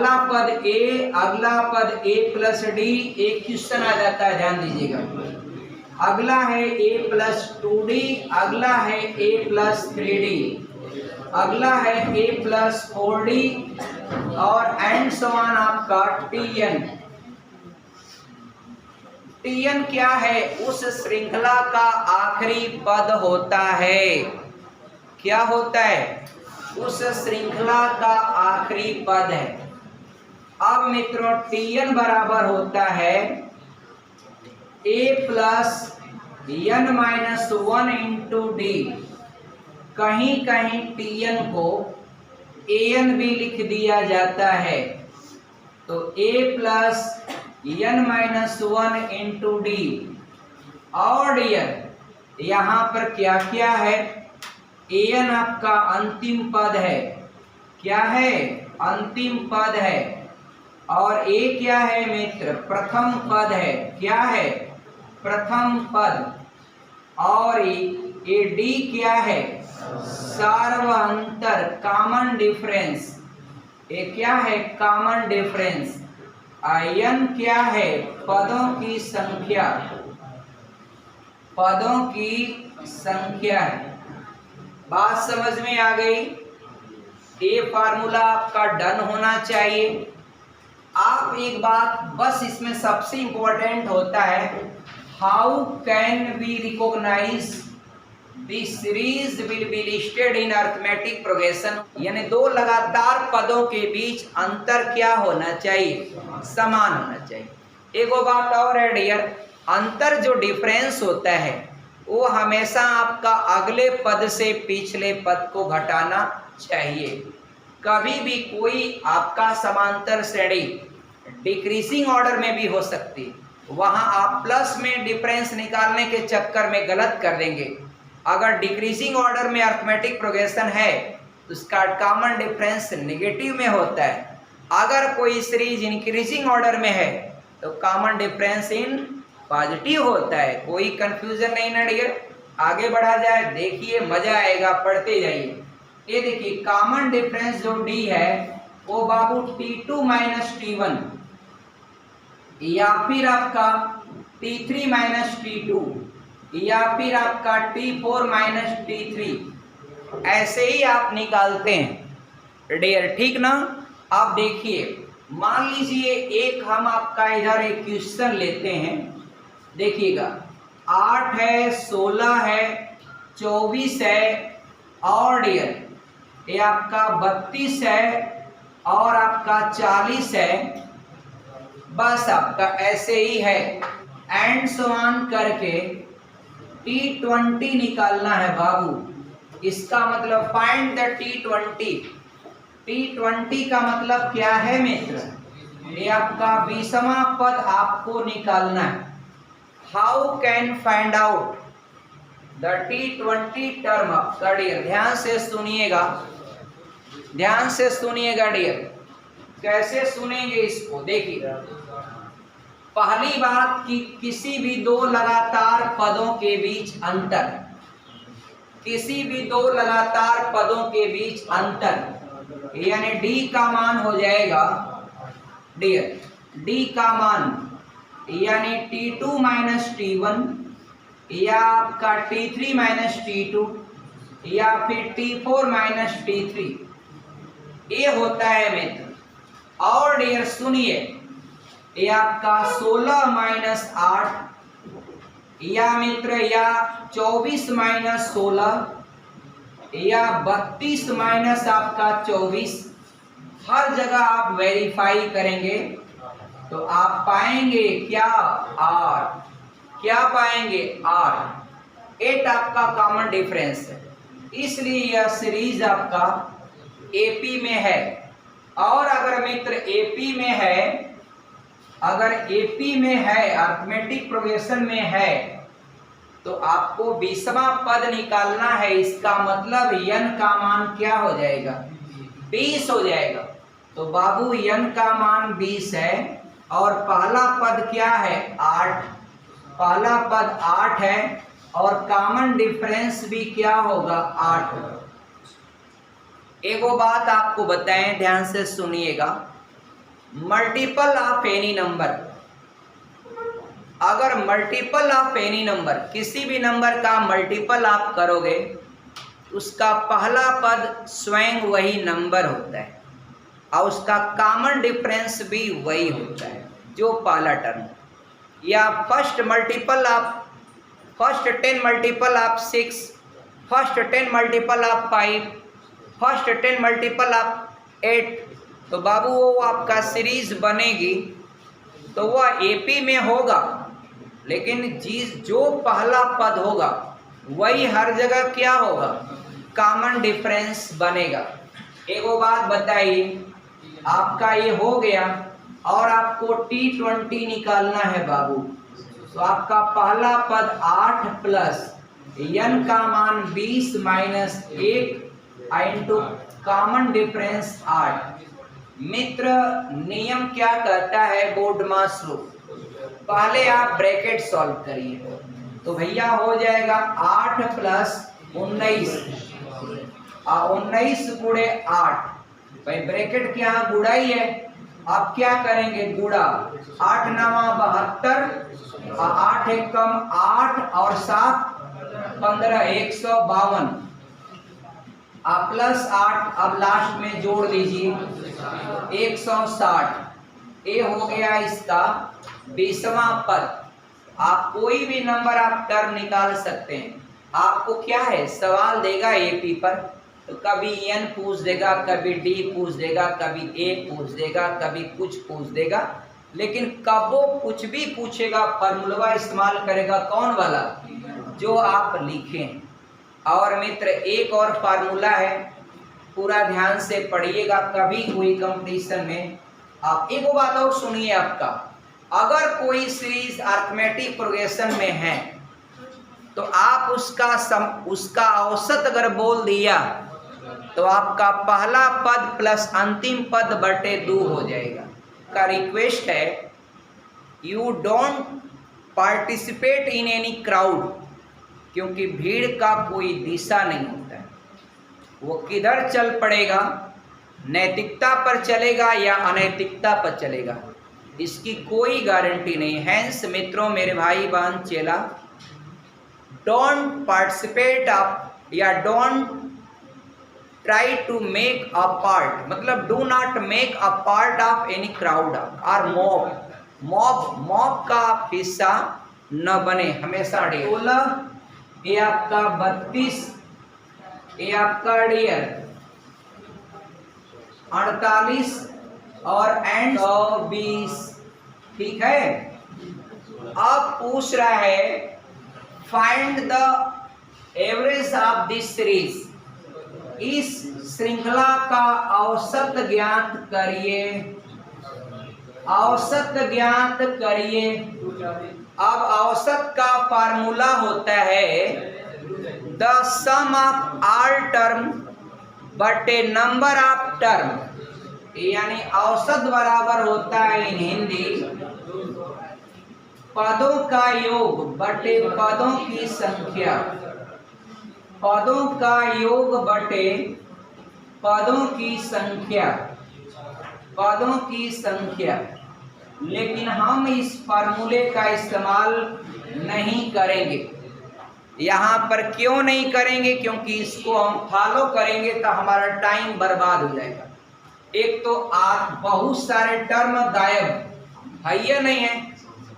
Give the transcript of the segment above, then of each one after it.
अगला पद ए plus D, एक क्वेश्चन आ जाता है, ध्यान दीजिएगा। अगला है ए प्लस 2d, अगला है ए प्लस 3d, अगला है ए प्लस 4d और एंड सो ऑन आपका tn। tn क्या है? उस श्रृंखला का आखिरी पद होता है। क्या होता है? उस श्रृंखला का आखिरी पद है। अब मित्रों tn बराबर होता है a plus n minus 1 into D. कहीं कहीं tn को an भी लिख दिया जाता है, तो a plus n minus 1 into D. और डियर यहाँ पर क्या क्या है? an आपका अंतिम पद है। क्या है? अंतिम पद है। और a क्या है मित्र? प्रथम पद है। क्या है? प्रथम पद। और ये d क्या है? सार्वअंतर, कॉमन डिफरेंस। ये क्या है? Common difference. n क्या है? पदों की संख्या, पदों की संख्या है। बात समझ में आ गई? ये फार्मूला आपका डन होना चाहिए। आप एक बात बस इसमें सबसे इंपॉर्टेंट होता है, how can we recognise the series will be listed in arithmetic progression. यानी दो लगातार पदों के बीच अंतर क्या होना चाहिए? समान होना चाहिए। एक बात और है डियर, अंतर जो डिफरेंस होता है वो हमेशा आपका अगले पद से पिछले पद को घटाना चाहिए। कभी भी कोई आपका समांतर श्रेणी डिक्रीजिंग ऑर्डर में भी हो सकती, वहां आप प्लस में डिफरेंस निकालने के चक्कर में गलत कर देंगे। अगर डिक्रीजिंग ऑर्डर में अरिथमेटिक प्रोग्रेशन है तो उसका कॉमन डिफरेंस नेगेटिव में होता है। अगर कोई सीरीज इंक्रीजिंग ऑर्डर में है तो कॉमन डिफरेंस इन पॉजिटिव होता है। कोई कंफ्यूजन नहीं ना डियर? आगे बढ़ा जाए, देखिए मजा आएगा, पढ़ते जाइए। ये देखिए कॉमन डिफरेंस जो डी है वो बाबू T2 माइनस T1 या फिर आपका T3 माइनस T2 या फिर आपका T4 माइनस T3, ऐसे ही आप निकालते हैं डियर, ठीक ना। आप देखिए, मान लीजिए एक हम आपका इधर एक क्वेश्चन लेते हैं, देखिएगा 8 है, 16 है, 24 है और डियर ये आपका 32 है और आपका 40 है। बस आपका ऐसे ही है, एंड सो ऑन करके T20 निकालना है बाबू। इसका मतलब फाइंड द T20। T20 का मतलब क्या है मित्र? ये आपका 20वां पद आपको निकालना है। How can find out the T20 term of the dear? ध्यान से सुनिएगा, ध्यान से सुनिएगा डियर। कैसे सुनेंगे इसको? देखिए, पहली बात कि किसी भी दो लगातार पदों के बीच अंतर, किसी भी दो लगातार पदों के बीच अंतर, यानी d का मान हो जाएगा डियर, d का मान यानी T2 माइनस T1 या आपका T3 माइनस T2 या फिर T4 माइनस T3, ये होता है मित्र। और डियर सुनिए, ये आपका 16 माइनस 8 या मित्र या 24 माइनस 16 या 32 माइनस आपका 24, हर जगह आप वेरीफाई करेंगे तो आप पाएंगे क्या? R। क्या पाएंगे? R। 8 आपका कॉमन डिफरेंस है, इसलिए यह सीरीज आपका AP में है। और अगर मित्र AP में है, अगर AP में है, अरिथमेटिक प्रोग्रेशन में है, तो आपको 20वां पद निकालना है। इसका मतलब n का मान क्या हो जाएगा? 20 हो जाएगा। तो बाबू n का मान 20 है और पहला पद क्या है? 8। पहला पद 8 है और कॉमन डिफरेंस भी क्या होगा? 8 होगा। एक वो बात आपको बताएं, ध्यान से सुनिएगा। मल्टीपल ऑफ एनी नंबर, अगर मल्टीपल ऑफ एनी नंबर, किसी भी नंबर का मल्टीपल आप करोगे उसका पहला पद स्वयं वही नंबर होता है और उसका कॉमन डिफरेंस भी वही होता है जो पहला टर्म। या first 10 multiple of 6, first 10 multiple of 5, first 10 multiple of 8, तो बाबू वो आपका सीरीज बनेगी तो वह एपी में होगा, लेकिन जो पहला पद होगा वही हर जगह क्या होगा, कॉमन डिफरेंस बनेगा। एक वो बात बताइए, आपका ये हो गया और आपको T20 निकालना है बाबू, तो आपका पहला पद 8 प्लस n का मान 20 माइनस 1 इंटू कॉमन डिफरेंस 8। मित्र नियम क्या कहता है, बोर्ड मास्टर, पहले आप ब्रैकेट सॉल्व करिए, तो भैया हो जाएगा 8 प्लस 19 और 19 गुणे 8, भाई ब्रैकेट के यहाँ गुड़ा ही है, आप क्या करेंगे गुड़ा, 8 9 72 और 8 1 कम 8 और 7 15 152 आप प्लस 8, अब लास्ट में जोड़ लीजिए 160, ये हो गया इसका 20वां पद। आप कोई भी नंबर आप टर्म निकाल सकते हैं, आपको क्या है सवाल देगा एपी पर, तो कभी n पूछ देगा, कभी d पूछ देगा, कभी a पूछ देगा, कभी कुछ पूछ देगा, लेकिन कब वो कुछ भी पूछेगा फॉर्मूला इस्तेमाल करेगा कौन वाला, जो आप लिखें। और मित्र एक और फार्मूला है, पूरा ध्यान से पढ़िएगा, कभी कोई कंपटीशन में आप एक बात और सुनिए, आपका अगर कोई सीरीज अरिथमेटिक प्रोग्रेशन में है तो आप उसका औसत अगर बोल दिया तो आपका पहला पद प्लस अंतिम पद बटे 2 हो जाएगा। का रिक्वेस्ट है, you don't participate in any crowd, क्योंकि भीड़ का कोई दिशा नहीं होता है, वो किधर चल पड़ेगा, नैतिकता पर चलेगा या अनैतिकता पर चलेगा, इसकी कोई गारंटी नहीं। हैंस मित्रों, मेरे भाई बहन चेला, डोंट पार्टिसिपेट ऑफ या don't try to make a part, मतलब do not make a part of any crowd और मॉब का आप हिस्सा न बने हमेशा। 16 ये आपका 32, ये आपका डियर 48 और एंड 120, ठीक है। अब पूछ रहा है find the average of this series, इस श्रृंखला का औसत ज्ञात करिए, औसत ज्ञात करिए। अब औसत का फार्मूला होता है the sum of all term बटे नंबर ऑफ टर्म, यानी औसत बराबर होता है इन हिंदी पदों का योग बटे पदों की संख्या, पदों का योग बटे पदों की संख्या, पदों की संख्या। लेकिन हम इस फार्मूले का इस्तेमाल नहीं करेंगे यहाँ पर। क्यों नहीं करेंगे? क्योंकि इसको हम फॉलो करेंगे तो हमारा टाइम बर्बाद हो जाएगा। एक तो आप बहुत सारे टर्म गायब है या नहीं है,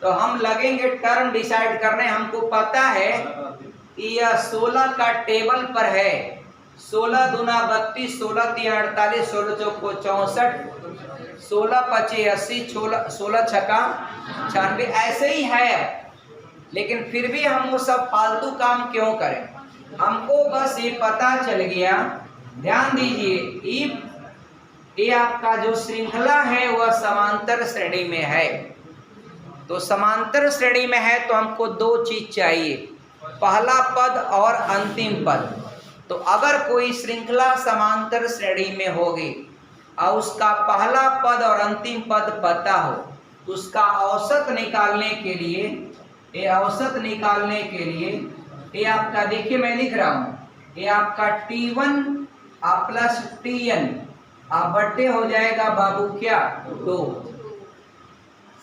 तो हम लगेंगे टर्म डिसाइड करने। हमको पता है कि यह 16 का टेबल पर है, 16 दूना 32, 16 तिया 48, 16 चौको 64, 16 पचे 80, 16 छक्का 96, ऐसे ही है। लेकिन फिर भी हम वो सब फालतू काम क्यों करें? हमको बस ये पता चल गया। ध्यान दीजिए, इफ ये आपका जो श्रृंखला है वह समांतर श्रेणी में है, तो समांतर श्रेणी में है तो हमको दो चीज चाहिए, पहला पद और अंतिम पद। तो अगर कोई श्रृंखला समांतर श्रेणी में होगी और उसका पहला पद और अंतिम पद पता हो, तो उसका औसत निकालने के लिए, ये औसत निकालने के लिए ये आपका देखिए मैं लिख रहा हूँ, ये आपका T1 प्लस Tn अब बट्टे हो जाएगा बाबू क्या 2।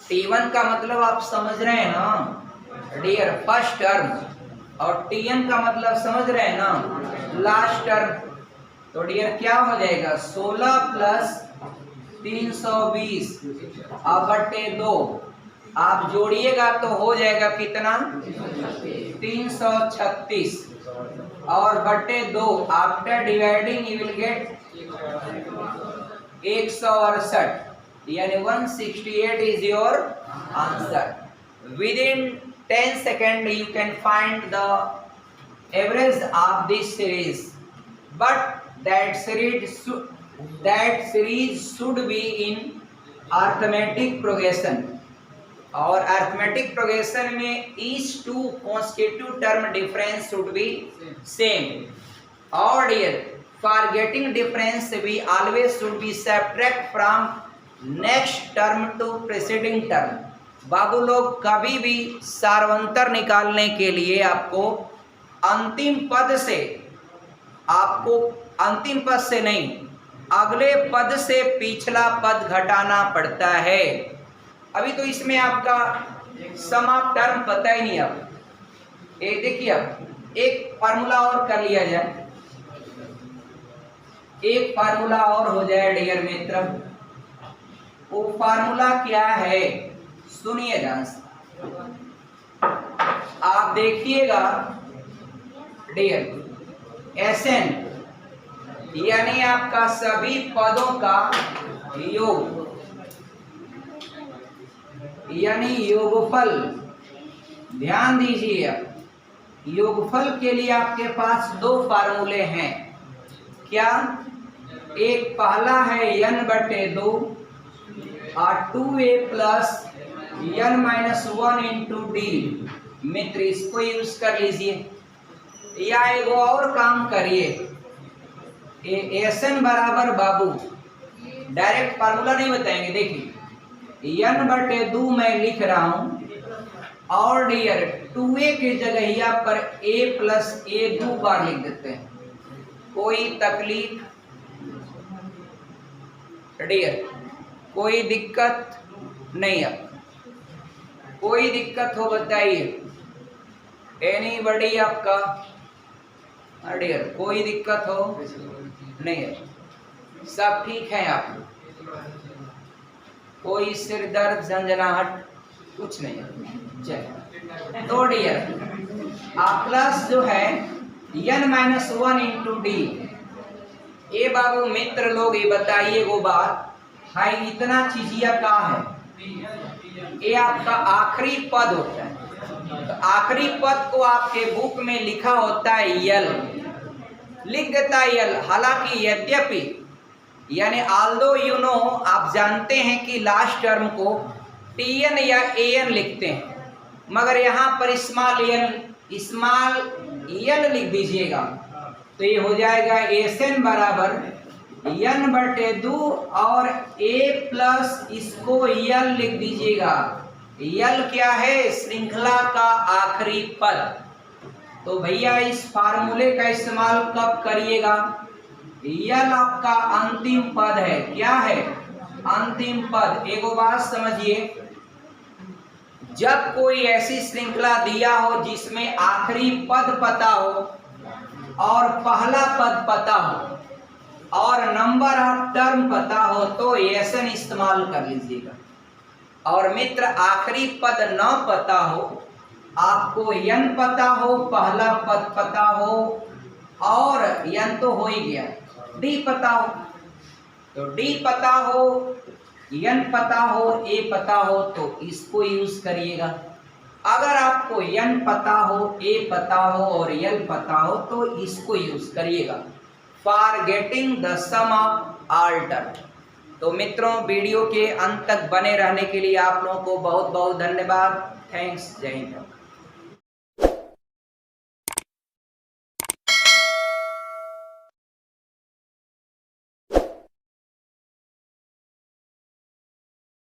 T1 का मतलब आप समझ रहे हैं ना डियर, फर्स्ट टर्म, और Tn का मतलब समझ रहे हैं ना लास्ट टर्म। तो डियर क्या हो जाएगा 16 प्लस 320 अब बट्टे 2, आप जोड़िएगा तो हो जाएगा कितना 336 और बट्टे 2 after dividing you will get 168 यानी 168 is your answer. Within 10 seconds you can find the average of this series, but that series should be in arithmetic progression. और arithmetic progression में each two consecutive term difference should be same. Or dear, for getting difference we always should be subtract from next term to preceding term. बाबू लोग कभी भी सार्वंतर निकालने के लिए आपको अंतिम पद से नहीं अगले पद से पिछला पद घटाना पड़ता है। अभी तो इसमें आपका समाप्त टर्म पता ही नहीं। अब एक देखिए, अब एक फार्मूला और कर लिया जाए, एक फार्मूला और हो जाए डियर मित्र। वो फार्मूला क्या है सुनिए ध्यान से, आप देखिएगा डियर, Sn यानी आपका सभी पदों का योग यानी योगफल। ध्यान दीजिए, योगफल के लिए आपके पास दो फार्मूले हैं। क्या? एक पहला है n/2 और 2a plus n-1 into D. मित्र इसको यूज कर लीजिए, या एक और काम करिए, Sn बराबर बाबू डायरेक्ट फार्मूला नहीं बताएंगे। देखिए n/2 मैं लिख रहा हूं और डियर 2a के जगह पर a प्लस a 2 बार लिख देते हैं। कोई तकलीफ डियर? कोई दिक्कत नहीं। अब कोई दिक्कत हो बताइए, एनीबॉडी? आपका डियर कोई दिक्कत हो नहीं है, सब ठीक है? आप कोई सिर दर्द झंझनाहट कुछ नहीं है? चलिए, तो डियर आप प्लस जो है n-1 इंटू डी। ये बाबू मित्र लोग ये बताइए वो बात है, इतना चीजिया का है, ये आपका आखिरी पद होता है। तो आखिरी पद को आपके बुक में लिखा होता है यल, लिख देता है यल। हालांकि यद्यपि यानी ऑल्दो यू नो, आप जानते हैं कि लास्ट टर्म को Tn या An लिखते हैं, मगर यहाँ पर स्मॉल यल लिख दीजिएगा। तो ये हो जाएगा Sn बराबर n/2 और a प्लस इसको यल लिख दीजिएगा। यल क्या है? श्रृंखला का आखिरी पद। तो भैया इस फार्मूले का इस्तेमाल कब करिएगा? यल आपका अंतिम पद है। क्या है? अंतिम पद। एक बात समझिए, जब कोई ऐसी श्रृंखला दिया हो जिसमें आखिरी पद पता हो और पहला पद पता हो और नंबर ऑफ टर्म पता हो तो Sn इस्तेमाल कर लीजिएगा। और मित्र आखिरी पद न पता हो, आपको n पता हो, पहला पद पता हो और n तो हो ही गया, d पता हो, तो d पता हो, n पता हो, a पता हो तो इसको यूज करिएगा। अगर आपको n पता हो, a पता हो और l पता हो तो इसको यूज करिएगा for getting the sum of all term. तो मित्रों वीडियो के अंत तक बने रहने के लिए आप लोगों को बहुत बहुत धन्यवाद। थैंक्स। जय हिंद।